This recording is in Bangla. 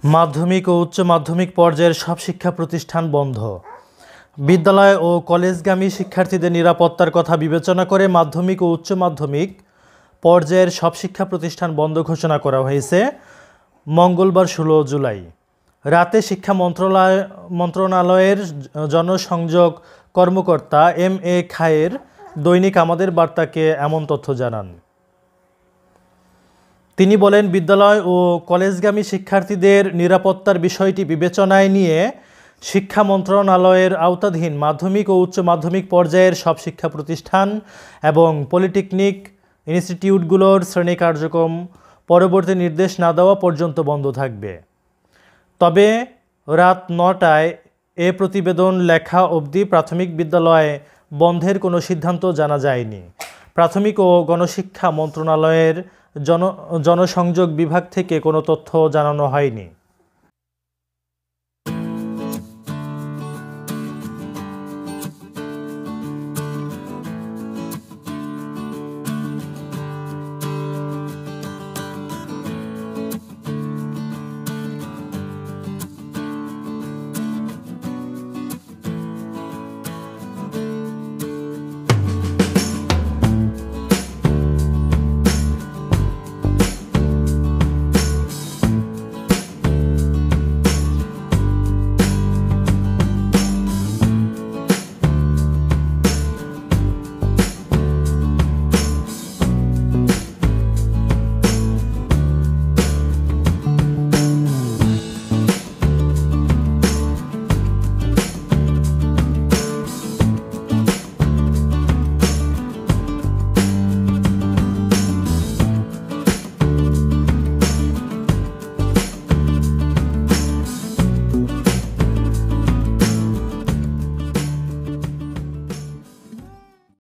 মাধ্যমিক ও উচ্চ মাধ্যমিক পর্যায়ের সব শিক্ষা প্রতিষ্ঠান বন্ধ। বিদ্যালয় ও কলেজগামী শিক্ষার্থীদের নিরাপত্তার কথা বিবেচনা করে মাধ্যমিক ও উচ্চ মাধ্যমিক পর্যায়ের সব শিক্ষা প্রতিষ্ঠান বন্ধ ঘোষণা করা হয়েছে মঙ্গলবার 16 জুলাই। রাতে শিক্ষা মন্ত্রণালয়ের জনসংযোগ কর্মকর্তা MA খায়ের দৈনিক আমাদের বার্তাকে এমন তথ্য জানান। তিনি বলেন, বিদ্যালয় ও কলেজগামী শিক্ষার্থীদের নিরাপত্তার বিষয়টি বিবেচনায় নিয়ে শিক্ষা মন্ত্রণালয়ের আওতাধীন মাধ্যমিক ও উচ্চ মাধ্যমিক পর্যায়ের সব শিক্ষা প্রতিষ্ঠান এবং পলিটেকনিক ইনস্টিটিউটগুলোর শ্রেণী কার্যক্রম পরবর্তী নির্দেশ না দেওয়া পর্যন্ত বন্ধ থাকবে। তবে রাত 9টায় এ প্রতিবেদন লেখা অবধি প্রাথমিক বিদ্যালয়ে বন্ধের কোনো সিদ্ধান্ত জানা যায়নি। প্রাথমিক ও গণশিক্ষা মন্ত্রণালয়ের জনসংযোগ বিভাগ থেকে কোনো তথ্য জানানো হয়নি।